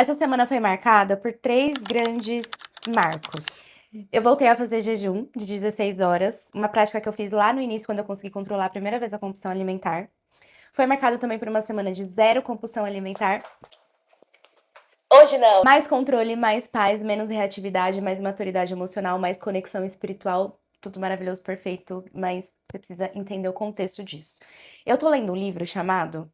Essa semana foi marcada por três grandes marcos. Eu voltei a fazer jejum de 16 horas, uma prática que eu fiz lá no início, quando eu consegui controlar a primeira vez a compulsão alimentar. Foi marcado também por uma semana de zero compulsão alimentar. Hoje não. Mais controle, mais paz, menos reatividade, mais maturidade emocional, mais conexão espiritual. Tudo maravilhoso, perfeito, mas você precisa entender o contexto disso. Eu tô lendo um livro chamado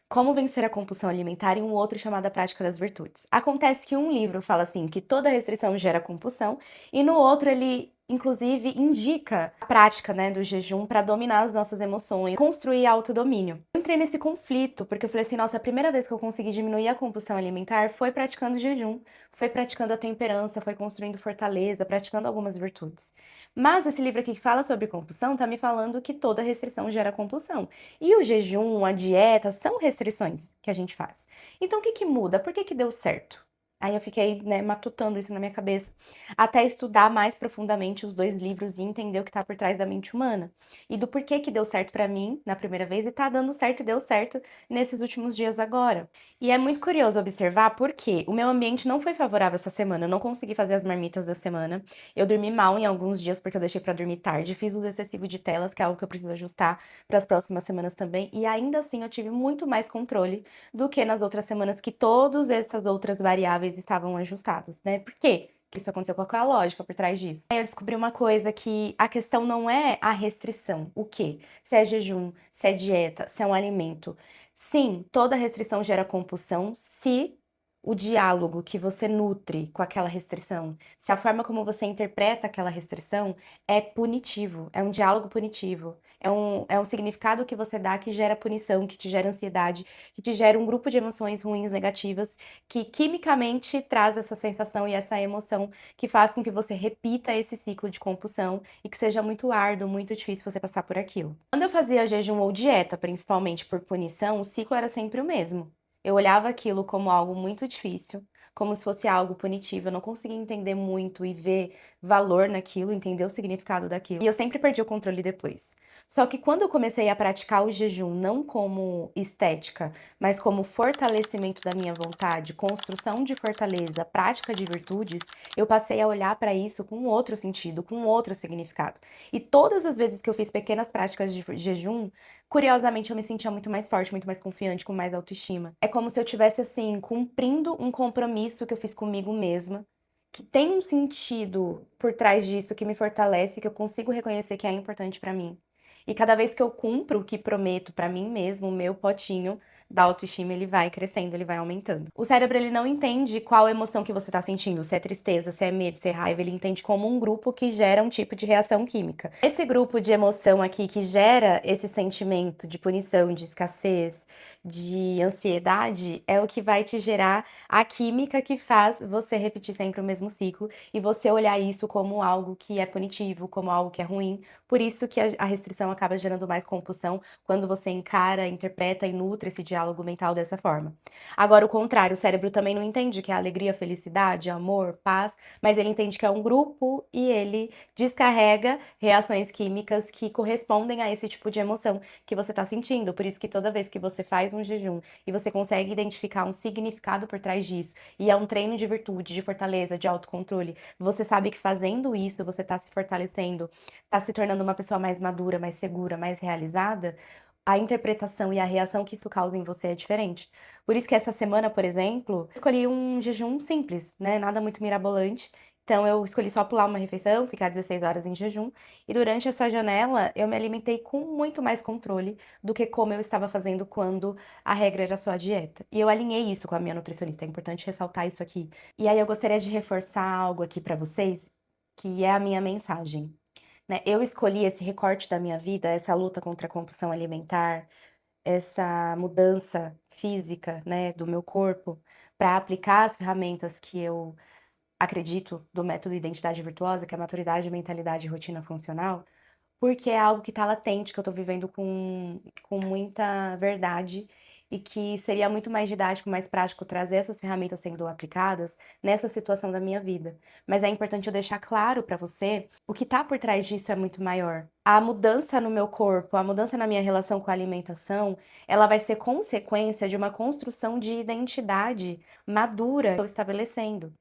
Como Vencer a Compulsão Alimentar e um outro chamado A Prática das Virtudes. Acontece que um livro fala assim que toda restrição gera compulsão e no outro ele inclusive indica a prática, né, do jejum para dominar as nossas emoções, construir autodomínio. Eu entrei nesse conflito porque eu falei assim, nossa, a primeira vez que eu consegui diminuir a compulsão alimentar foi praticando jejum, foi praticando a temperança, foi construindo fortaleza, praticando algumas virtudes. Mas esse livro aqui que fala sobre compulsão tá me falando que toda restrição gera compulsão. E o jejum, a dieta, são restrições que a gente faz. Então, o que que muda? Por que que deu certo? Aí eu fiquei, né, matutando isso na minha cabeça, até estudar mais profundamente os dois livros e entender o que tá por trás da mente humana. E do porquê que deu certo pra mim na primeira vez e tá dando certo e deu certo nesses últimos dias agora. E é muito curioso observar porque o meu ambiente não foi favorável essa semana, eu não consegui fazer as marmitas da semana. Eu dormi mal em alguns dias porque eu deixei pra dormir tarde, fiz uso excessivo de telas, que é algo que eu preciso ajustar para as próximas semanas também, e ainda assim eu tive muito mais controle do que nas outras semanas que todas essas outras variáveis estavam ajustadas, né? Por quê? Que isso aconteceu, qual que é a lógica por trás disso? Aí eu descobri uma coisa que a questão não é a restrição, o quê? Se é jejum, se é dieta, se é um alimento. Sim, toda restrição gera compulsão se o diálogo que você nutre com aquela restrição, se a forma como você interpreta aquela restrição é punitivo, é um diálogo punitivo, é um significado que você dá que gera punição, que te gera ansiedade, que te gera um grupo de emoções ruins, negativas, que quimicamente traz essa sensação e essa emoção que faz com que você repita esse ciclo de compulsão e que seja muito árduo, muito difícil você passar por aquilo. Quando eu fazia jejum ou dieta, principalmente por punição, o ciclo era sempre o mesmo. Eu olhava aquilo como algo muito difícil, como se fosse algo punitivo, eu não conseguia entender muito e ver valor naquilo, entender o significado daquilo. E eu sempre perdi o controle depois. Só que quando eu comecei a praticar o jejum não como estética, mas como fortalecimento da minha vontade, construção de fortaleza, prática de virtudes, eu passei a olhar para isso com outro sentido, com outro significado. E todas as vezes que eu fiz pequenas práticas de jejum, curiosamente eu me sentia muito mais forte, muito mais confiante, com mais autoestima. É como se eu tivesse assim cumprindo um compromisso que eu fiz comigo mesma, que tem um sentido por trás disso que me fortalece, que eu consigo reconhecer que é importante pra mim. E cada vez que eu cumpro o que prometo pra mim mesmo, o meu potinho da autoestima, ele vai crescendo, ele vai aumentando. O cérebro, ele não entende qual emoção que você tá sentindo, se é tristeza, se é medo, se é raiva, ele entende como um grupo que gera um tipo de reação química. Esse grupo de emoção aqui que gera esse sentimento de punição, de escassez, de ansiedade, é o que vai te gerar a química que faz você repetir sempre o mesmo ciclo e você olhar isso como algo que é punitivo, como algo que é ruim. Por isso que a restrição acaba gerando mais compulsão quando você encara, interpreta e nutre esse diálogo mental dessa forma. Agora, o contrário, o cérebro também não entende que é alegria, felicidade, amor, paz, mas ele entende que é um grupo e ele descarrega reações químicas que correspondem a esse tipo de emoção que você está sentindo. Por isso que toda vez que você faz um jejum e você consegue identificar um significado por trás disso, e é um treino de virtude, de fortaleza, de autocontrole, você sabe que fazendo isso você está se fortalecendo, está se tornando uma pessoa mais madura, mais segura, mais realizada, a interpretação e a reação que isso causa em você é diferente. Por isso que essa semana, por exemplo, eu escolhi um jejum simples, né? Nada muito mirabolante. Então eu escolhi só pular uma refeição, ficar 16 horas em jejum, e durante essa janela eu me alimentei com muito mais controle do que como eu estava fazendo quando a regra era só a dieta. E eu alinhei isso com a minha nutricionista, é importante ressaltar isso aqui. E aí eu gostaria de reforçar algo aqui para vocês, que é a minha mensagem, né? Eu escolhi esse recorte da minha vida, essa luta contra a compulsão alimentar, essa mudança física, né, do meu corpo, para aplicar as ferramentas que eu acredito do método Identidade Virtuosa, que é maturidade, mentalidade e rotina funcional, porque é algo que está latente, que eu estou vivendo com muita verdade e que seria muito mais didático, mais prático trazer essas ferramentas sendo aplicadas nessa situação da minha vida. Mas é importante eu deixar claro para você o que tá por trás disso é muito maior. A mudança no meu corpo, a mudança na minha relação com a alimentação, ela vai ser consequência de uma construção de identidade madura que eu estou estabelecendo.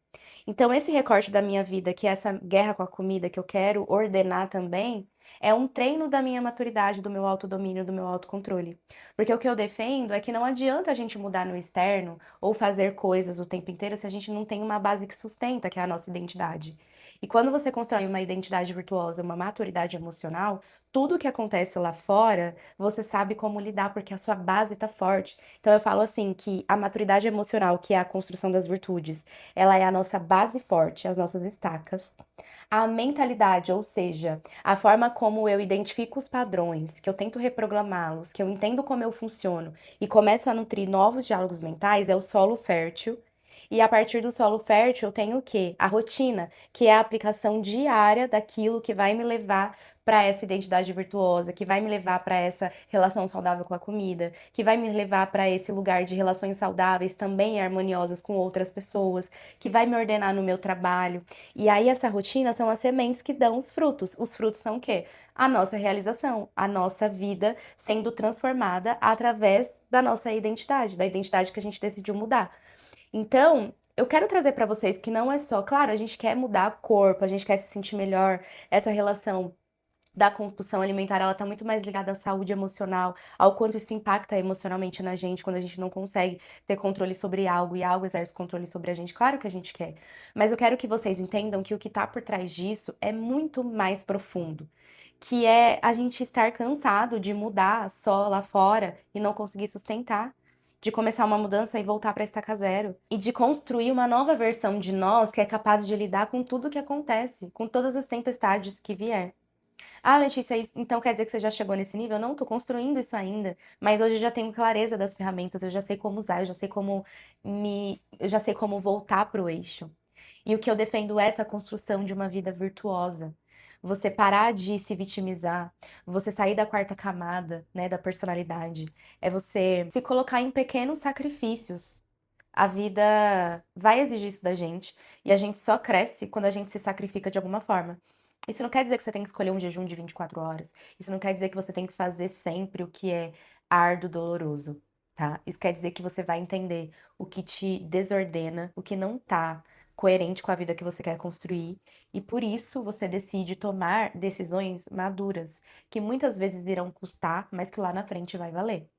Então, esse recorte da minha vida, que é essa guerra com a comida que eu quero ordenar também, é um treino da minha maturidade, do meu autodomínio, do meu autocontrole. Porque o que eu defendo é que não adianta a gente mudar no externo ou fazer coisas o tempo inteiro se a gente não tem uma base que sustenta, que é a nossa identidade. E quando você constrói uma identidade virtuosa, uma maturidade emocional, tudo que acontece lá fora, você sabe como lidar, porque a sua base está forte. Então eu falo assim que a maturidade emocional, que é a construção das virtudes, ela é a nossa base forte, as nossas estacas. A mentalidade, ou seja, a forma como eu identifico os padrões, que eu tento reprogramá-los, que eu entendo como eu funciono e começo a nutrir novos diálogos mentais, é o solo fértil. E a partir do solo fértil, eu tenho o quê? A rotina, que é a aplicação diária daquilo que vai me levar para essa identidade virtuosa, que vai me levar para essa relação saudável com a comida, que vai me levar para esse lugar de relações saudáveis também harmoniosas com outras pessoas, que vai me ordenar no meu trabalho. E aí essa rotina são as sementes que dão os frutos. Os frutos são o quê? A nossa realização, a nossa vida sendo transformada através da nossa identidade, da identidade que a gente decidiu mudar. Então, eu quero trazer para vocês que não é só, claro, a gente quer mudar o corpo, a gente quer se sentir melhor, essa relação da compulsão alimentar, ela tá muito mais ligada à saúde emocional, ao quanto isso impacta emocionalmente na gente, quando a gente não consegue ter controle sobre algo e algo exerce controle sobre a gente. Claro que a gente quer, mas eu quero que vocês entendam que o que tá por trás disso é muito mais profundo, que é a gente estar cansado de mudar só lá fora e não conseguir sustentar. De começar uma mudança e voltar para estaca zero. E de construir uma nova versão de nós que é capaz de lidar com tudo que acontece, com todas as tempestades que vier. Ah, Letícia, então quer dizer que você já chegou nesse nível? Não, tô construindo isso ainda, mas hoje eu já tenho clareza das ferramentas, eu já sei como usar, eu já sei como voltar pro eixo. E o que eu defendo é essa construção de uma vida virtuosa. Você parar de se vitimizar, você sair da quarta camada, né, da personalidade. É você se colocar em pequenos sacrifícios. A vida vai exigir isso da gente e a gente só cresce quando a gente se sacrifica de alguma forma. Isso não quer dizer que você tem que escolher um jejum de 24 horas. Isso não quer dizer que você tem que fazer sempre o que é árduo, doloroso, tá? Isso quer dizer que você vai entender o que te desordena, o que não tá coerente com a vida que você quer construir, e por isso você decide tomar decisões maduras, que muitas vezes irão custar, mas que lá na frente vai valer.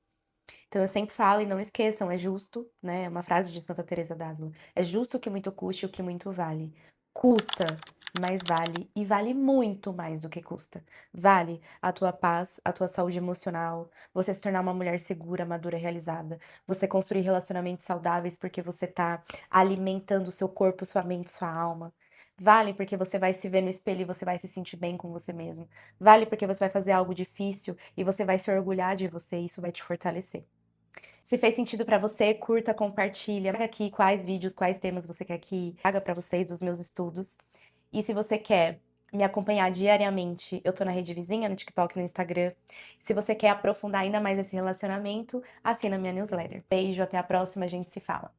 Então eu sempre falo e não esqueçam, é justo, né? É uma frase de Santa Teresa d'Ávila. É justo o que muito custe e o que muito vale. Custa, mas vale e vale muito mais do que custa. Vale a tua paz, a tua saúde emocional, você se tornar uma mulher segura, madura, realizada, você construir relacionamentos saudáveis porque você tá alimentando o seu corpo, sua mente, sua alma. Vale porque você vai se ver no espelho e você vai se sentir bem com você mesmo. Vale porque você vai fazer algo difícil e você vai se orgulhar de você e isso vai te fortalecer. Se fez sentido pra você, curta, compartilha. Marca aqui quais vídeos, quais temas você quer que traga pra vocês dos meus estudos. E se você quer me acompanhar diariamente, eu tô na Rede Vizinha, no TikTok, no Instagram. Se você quer aprofundar ainda mais esse relacionamento, assina minha newsletter. Beijo, até a próxima, a gente se fala.